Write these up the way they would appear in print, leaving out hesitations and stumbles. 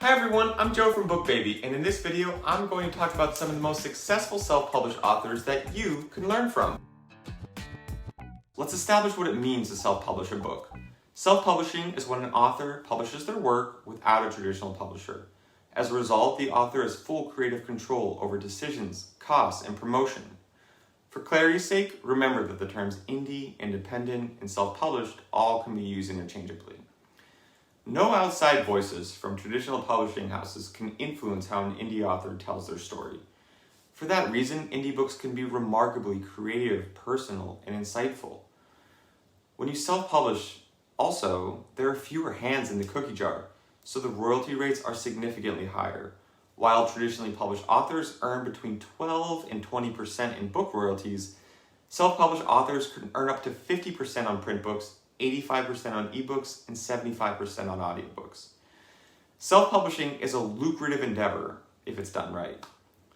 Hi everyone, I'm Joe from BookBaby, and in this video I'm going to talk about some of the most successful self-published authors that you can learn from. Let's establish what it means to self-publish a book. Self-publishing is when an author publishes their work without a traditional publisher. As a result, the author has full creative control over decisions, costs, and promotion. For clarity's sake, remember that the terms indie, independent, and self-published all can be used interchangeably. No outside voices from traditional publishing houses can influence how an indie author tells their story. For that reason, indie books can be remarkably creative, personal, and insightful. When you self-publish, also, there are fewer hands in the cookie jar, so the royalty rates are significantly higher. While traditionally published authors earn between 12 and 20% in book royalties, self-published authors can earn up to 50% on print books, 85% on ebooks, and 75% on audiobooks. Self-publishing is a lucrative endeavor if it's done right.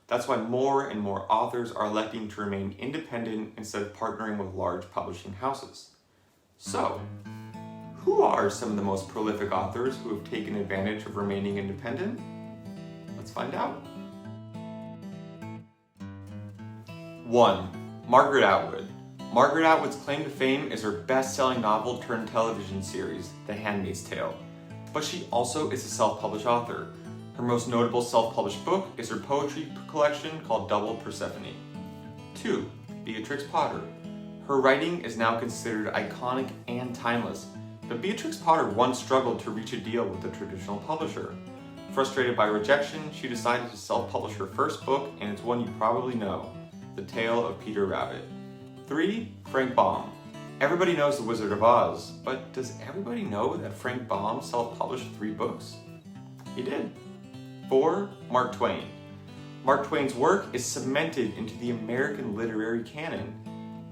That's why more and more authors are electing to remain independent instead of partnering with large publishing houses. So, who are some of the most prolific authors who have taken advantage of remaining independent? Let's find out. 1. Margaret Atwood. Margaret Atwood's claim to fame is her best-selling novel turned television series, The Handmaid's Tale. But she also is a self-published author. Her most notable self-published book is her poetry collection called Double Persephone. 2. Beatrix Potter. Her writing is now considered iconic and timeless, but Beatrix Potter once struggled to reach a deal with a traditional publisher. Frustrated by rejection, she decided to self-publish her first book, and it's one you probably know, The Tale of Peter Rabbit. 3. Frank Baum. Everybody knows The Wizard of Oz, but does everybody know that Frank Baum self-published 3 books? He did. 4. Mark Twain. Mark Twain's work is cemented into the American literary canon.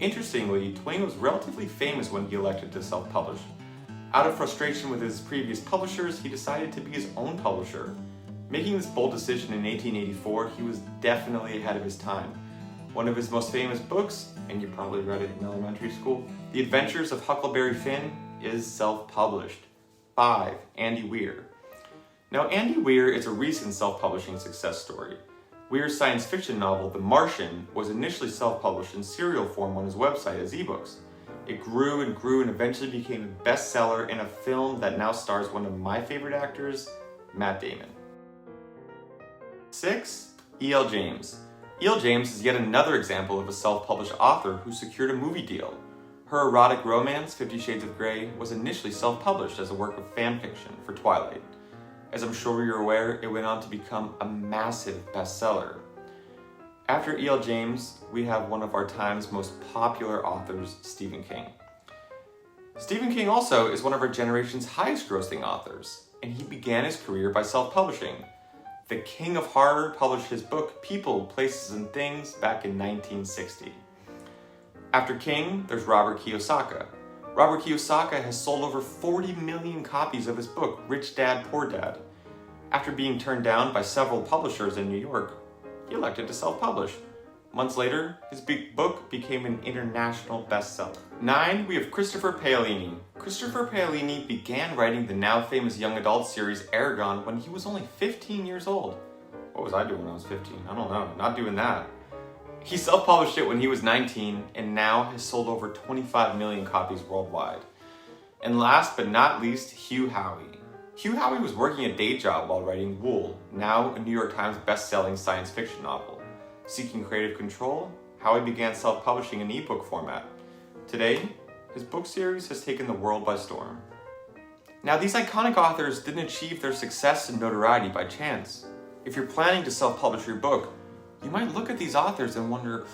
Interestingly, Twain was relatively famous when he elected to self-publish. Out of frustration with his previous publishers, he decided to be his own publisher. Making this bold decision in 1884, he was definitely ahead of his time. One of his most famous books, and you probably read it in elementary school, The Adventures of Huckleberry Finn, is self-published. 5. Andy Weir. Now, Andy Weir is a recent self-publishing success story. Weir's science fiction novel, The Martian, was initially self-published in serial form on his website as ebooks. It grew and grew and eventually became a bestseller in a film that now stars one of my favorite actors, Matt Damon. 6. E.L. James. E.L. James is yet another example of a self-published author who secured a movie deal. Her erotic romance, 50 Shades of Grey, was initially self-published as a work of fan fiction for Twilight. As I'm sure you're aware, it went on to become a massive bestseller. After E.L. James, we have one of our time's most popular authors, Stephen King. Stephen King also is one of our generation's highest-grossing authors, and he began his career by self-publishing. The King of Horror published his book People, Places, and Things back in 1960. After King, there's Robert Kiyosaki. Robert Kiyosaki has sold over 40 million copies of his book Rich Dad, Poor Dad. After being turned down by several publishers in New York, he elected to self-publish. Months later, his big book became an international bestseller. 9. We have Christopher Paolini. Christopher Paolini began writing the now famous young adult series Eragon when he was only 15 years old. What was I doing when I was 15? I don't know, not doing that. He self-published it when he was 19 and now has sold over 25 million copies worldwide. And last but not least, Hugh Howey. Hugh Howey was working a day job while writing Wool, now a New York Times best-selling science fiction novel. Seeking creative control, Howey began self-publishing in ebook format. Today, his book series has taken the world by storm. Now, these iconic authors didn't achieve their success and notoriety by chance. If you're planning to self-publish your book, you might look at these authors and wonder,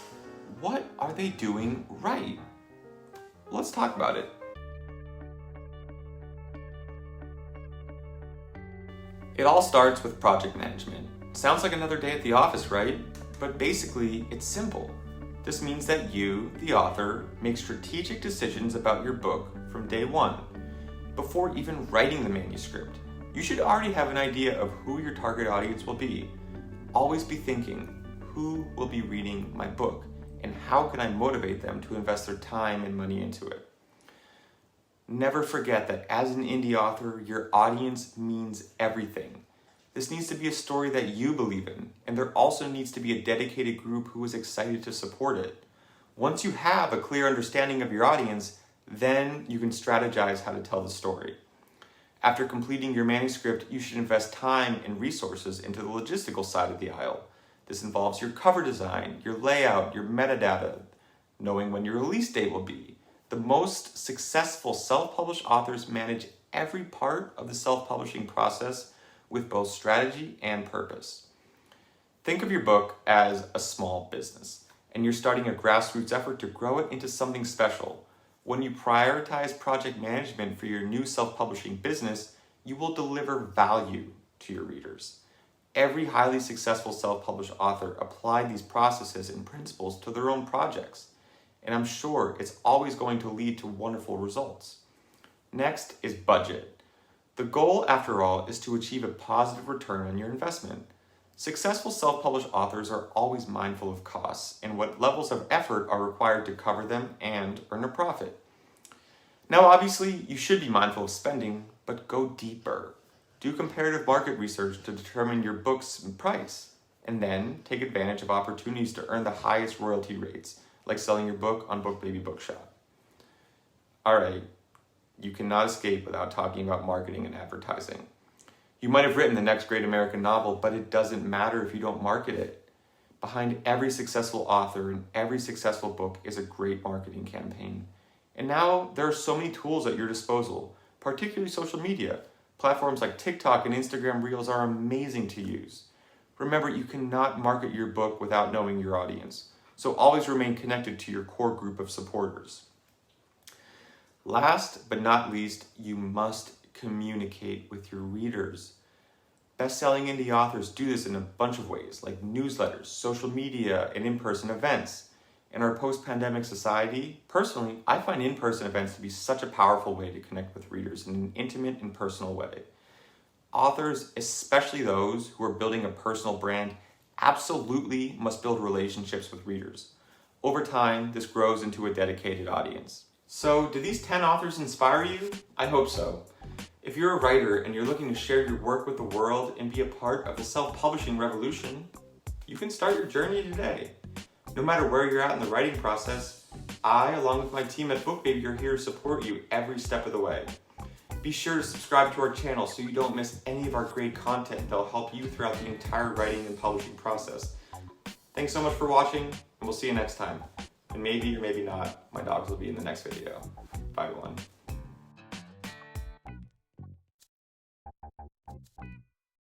what are they doing right? Let's talk about it. It all starts with project management. Sounds like another day at the office, right? But basically, it's simple. This means that you, the author, make strategic decisions about your book from day one. Before even writing the manuscript, you should already have an idea of who your target audience will be. Always be thinking, who will be reading my book? And how can I motivate them to invest their time and money into it? Never forget that as an indie author, your audience means everything. This needs to be a story that you believe in, and there also needs to be a dedicated group who is excited to support it. Once you have a clear understanding of your audience, then you can strategize how to tell the story. After completing your manuscript, you should invest time and resources into the logistical side of the aisle. This involves your cover design, your layout, your metadata, knowing when your release date will be. The most successful self-published authors manage every part of the self-publishing process with both strategy and purpose. Think of your book as a small business, and you're starting a grassroots effort to grow it into something special. When you prioritize project management for your new self-publishing business, you will deliver value to your readers. Every highly successful self-published author applied these processes and principles to their own projects, and I'm sure it's always going to lead to wonderful results. Next is budget. The goal, after all, is to achieve a positive return on your investment. Successful self-published authors are always mindful of costs and what levels of effort are required to cover them and earn a profit. Now, obviously, you should be mindful of spending, but go deeper. Do comparative market research to determine your book's price, and then take advantage of opportunities to earn the highest royalty rates, like selling your book on BookBaby Bookshop. All right, you cannot escape without talking about marketing and advertising. You might have written the next great American novel, but it doesn't matter if you don't market it. Behind every successful author and every successful book is a great marketing campaign. And now there are so many tools at your disposal, particularly social media. Platforms like TikTok and Instagram Reels are amazing to use. Remember, you cannot market your book without knowing your audience, so always remain connected to your core group of supporters. Last but not least, you must communicate with your readers. Best-selling indie authors do this in a bunch of ways, like newsletters, social media, and in-person events. In our post-pandemic society, personally, I find in-person events to be such a powerful way to connect with readers in an intimate and personal way. Authors, especially those who are building a personal brand, absolutely must build relationships with readers. Over time, this grows into a dedicated audience. So, do these 10 authors inspire you? I hope so. If you're a writer and you're looking to share your work with the world and be a part of the self-publishing revolution, you can start your journey today. No matter where you're at in the writing process, I, along with my team at BookBaby, are here to support you every step of the way. Be sure to subscribe to our channel so you don't miss any of our great content that will help you throughout the entire writing and publishing process. Thanks so much for watching, and we'll see you next time. And maybe or maybe not, my dogs will be in the next video. Bye, everyone.